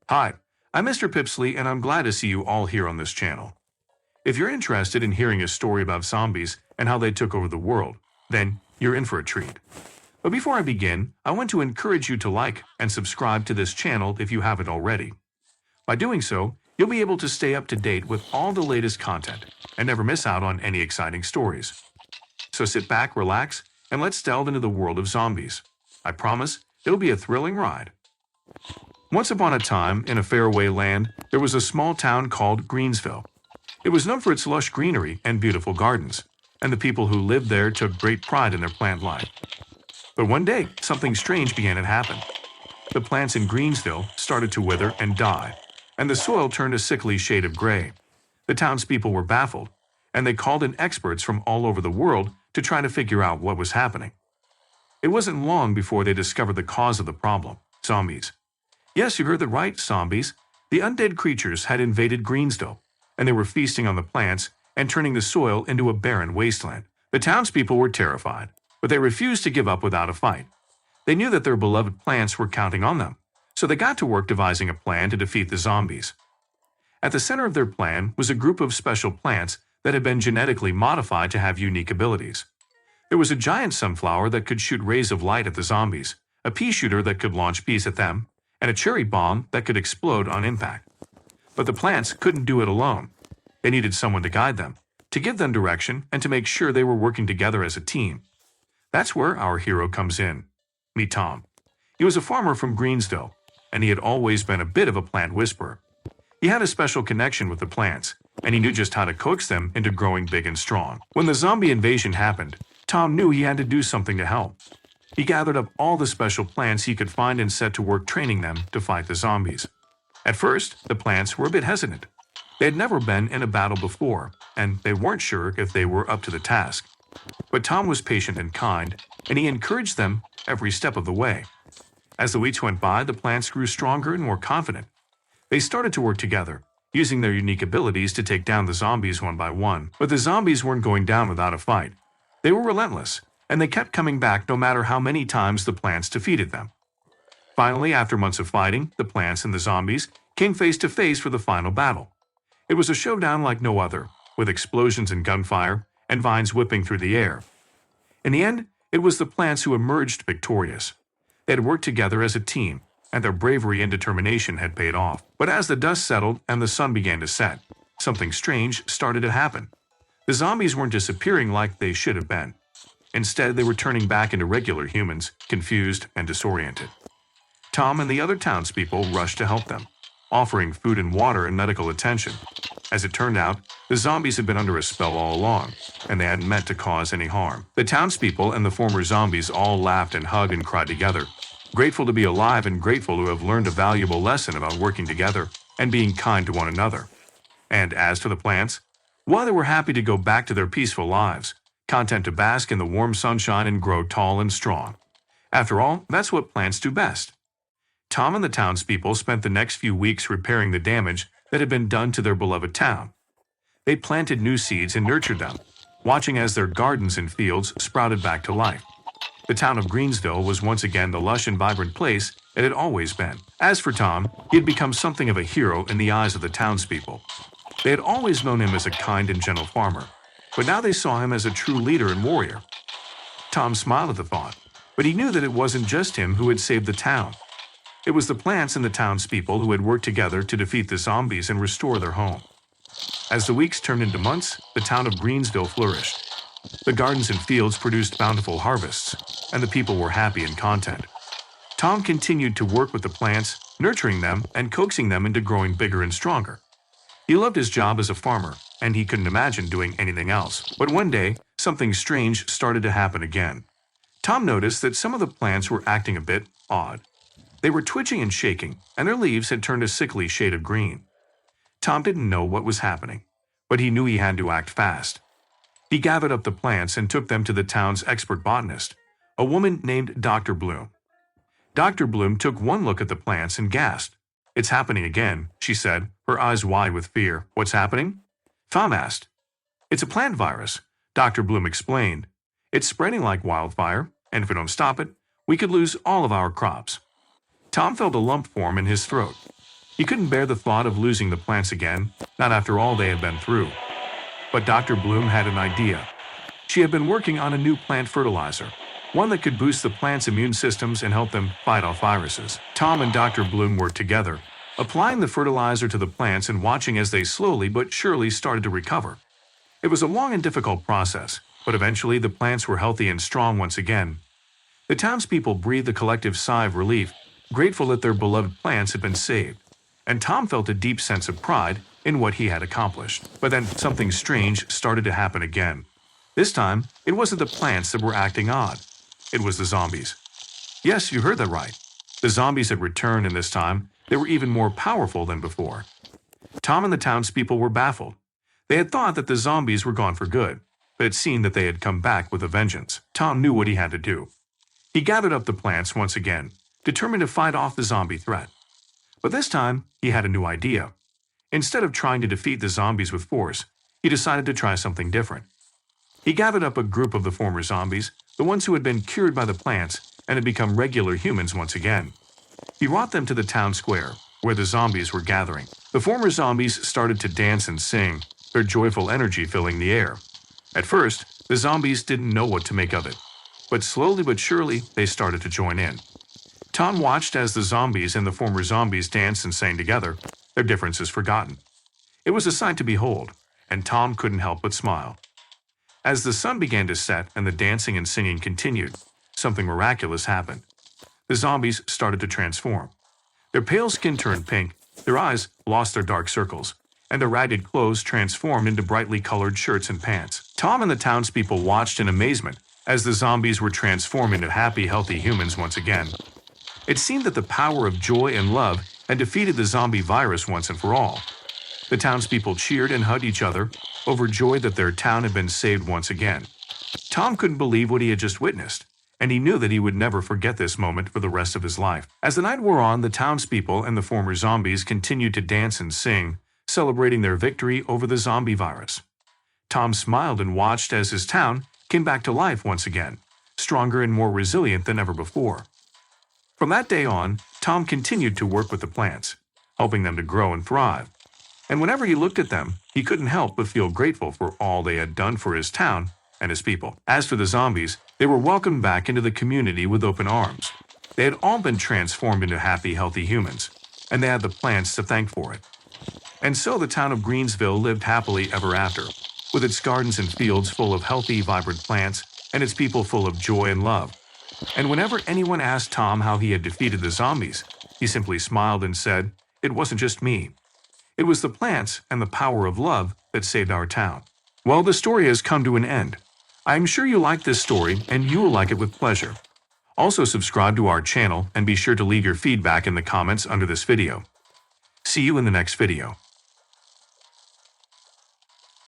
Hi, I'm Mr. Pipsley and I'm glad to see you all here on this channel. If you're interested in hearing a story about zombies and how they took over the world, then you're in for a treat. But before I begin, I want to encourage you to like and subscribe to this channel if you haven't already. By doing so, you'll be able to stay up to date with all the latest content and never miss out on any exciting stories. So sit back, relax, and let's delve into the world of zombies. I promise it'll be a thrilling ride. Once upon a time, in a faraway land, there was a small town called Greensville. It was known for its lush greenery and beautiful gardens, and the people who lived there took great pride in their plant life. But one day, something strange began to happen. The plants in Greensville started to wither and die, and the soil turned a sickly shade of gray. The townspeople were baffled, and they called in experts from all over the world to try to figure out what was happening. It wasn't long before they discovered the cause of the problem: zombies. Yes, you heard that right, zombies. The undead creatures had invaded Greensville, and they were feasting on the plants and turning the soil into a barren wasteland. The townspeople were terrified, but they refused to give up without a fight. They knew that their beloved plants were counting on them, so they got to work devising a plan to defeat the zombies. At the center of their plan was a group of special plants that had been genetically modified to have unique abilities. There was a giant sunflower that could shoot rays of light at the zombies, a pea shooter that could launch peas at them, and a cherry bomb that could explode on impact. But the plants couldn't do it alone. They needed someone to guide them, to give them direction, and to make sure they were working together as a team. That's where our hero comes in. Meet Tom. He was a farmer from Greensville, and he had always been a bit of a plant whisperer. He had a special connection with the plants, and he knew just how to coax them into growing big and strong. When the zombie invasion happened, Tom knew he had to do something to help. He gathered up all the special plants he could find and set to work training them to fight the zombies. At first, the plants were a bit hesitant. They had never been in a battle before, and they weren't sure if they were up to the task. But Tom was patient and kind, and he encouraged them every step of the way. As the weeks went by, the plants grew stronger and more confident. They started to work together, using their unique abilities to take down the zombies one by one. But the zombies weren't going down without a fight. They were relentless, and they kept coming back no matter how many times the plants defeated them. Finally, after months of fighting, the plants and the zombies came face to face for the final battle. It was a showdown like no other, with explosions and gunfire, and vines whipping through the air. In the end, it was the plants who emerged victorious. They had worked together as a team, and their bravery and determination had paid off. But as the dust settled and the sun began to set, something strange started to happen. The zombies weren't disappearing like they should have been. Instead, they were turning back into regular humans, confused and disoriented. Tom and the other townspeople rushed to help them, offering food and water and medical attention. As it turned out, the zombies had been under a spell all along, and they hadn't meant to cause any harm. The townspeople and the former zombies all laughed and hugged and cried together, grateful to be alive and grateful to have learned a valuable lesson about working together and being kind to one another. And as for the plants, well, they were happy to go back to their peaceful lives, content to bask in the warm sunshine and grow tall and strong. After all, that's what plants do best. Tom and the townspeople spent the next few weeks repairing the damage that had been done to their beloved town. They planted new seeds and nurtured them, watching as their gardens and fields sprouted back to life. The town of Greensville was once again the lush and vibrant place it had always been. As for Tom, he had become something of a hero in the eyes of the townspeople. They had always known him as a kind and gentle farmer, but now they saw him as a true leader and warrior. Tom smiled at the thought, but he knew that it wasn't just him who had saved the town. It was the plants and the townspeople who had worked together to defeat the zombies and restore their home. As the weeks turned into months, the town of Greensville flourished. The gardens and fields produced bountiful harvests, and the people were happy and content. Tom continued to work with the plants, nurturing them and coaxing them into growing bigger and stronger. He loved his job as a farmer, and he couldn't imagine doing anything else. But one day, something strange started to happen again. Tom noticed that some of the plants were acting a bit odd. They were twitching and shaking, and their leaves had turned a sickly shade of green. Tom didn't know what was happening, but he knew he had to act fast. He gathered up the plants and took them to the town's expert botanist, a woman named Dr. Bloom. Dr. Bloom took one look at the plants and gasped. "It's happening again," she said, her eyes wide with fear. "What's happening?" Tom asked. "It's a plant virus," Dr. Bloom explained. "It's spreading like wildfire, and if we don't stop it, we could lose all of our crops." Tom felt a lump form in his throat. He couldn't bear the thought of losing the plants again, not after all they had been through. But Dr. Bloom had an idea. She had been working on a new plant fertilizer, one that could boost the plants' immune systems and help them fight off viruses. Tom and Dr. Bloom worked together, applying the fertilizer to the plants and watching as they slowly but surely started to recover. It was a long and difficult process, but eventually the plants were healthy and strong once again. The townspeople breathed a collective sigh of relief, grateful that their beloved plants had been saved. And Tom felt a deep sense of pride in what he had accomplished. But then something strange started to happen again. This time, it wasn't the plants that were acting odd. It was the zombies. Yes, you heard that right. The zombies had returned, and this time, they were even more powerful than before. Tom and the townspeople were baffled. They had thought that the zombies were gone for good, but it seemed that they had come back with a vengeance. Tom knew what he had to do. He gathered up the plants once again, determined to fight off the zombie threat. But this time, he had a new idea. Instead of trying to defeat the zombies with force, he decided to try something different. He gathered up a group of the former zombies, the ones who had been cured by the plants and had become regular humans once again. He brought them to the town square, where the zombies were gathering. The former zombies started to dance and sing, their joyful energy filling the air. At first, the zombies didn't know what to make of it, but slowly but surely, they started to join in. Tom watched as the zombies and the former zombies danced and sang together, their differences forgotten. It was a sight to behold, and Tom couldn't help but smile. As the sun began to set and the dancing and singing continued, something miraculous happened. The zombies started to transform. Their pale skin turned pink, their eyes lost their dark circles, and their ragged clothes transformed into brightly colored shirts and pants. Tom and the townspeople watched in amazement as the zombies were transformed into happy, healthy humans once again. It seemed that the power of joy and love had defeated the zombie virus once and for all. The townspeople cheered and hugged each other, overjoyed that their town had been saved once again. Tom couldn't believe what he had just witnessed, and he knew that he would never forget this moment for the rest of his life. As the night wore on, the townspeople and the former zombies continued to dance and sing, celebrating their victory over the zombie virus. Tom smiled and watched as his town came back to life once again, stronger and more resilient than ever before. From that day on, Tom continued to work with the plants, helping them to grow and thrive. And whenever he looked at them, he couldn't help but feel grateful for all they had done for his town and his people. As for the zombies, they were welcomed back into the community with open arms. They had all been transformed into happy, healthy humans, and they had the plants to thank for it. And so the town of Greensville lived happily ever after, with its gardens and fields full of healthy, vibrant plants, and its people full of joy and love. And whenever anyone asked Tom how he had defeated the zombies, he simply smiled and said, "It wasn't just me. It was the plants and the power of love that saved our town." Well, the story has come to an end. I am sure you liked this story, and you will like it with pleasure. Also subscribe to our channel and be sure to leave your feedback in the comments under this video. See you in the next video.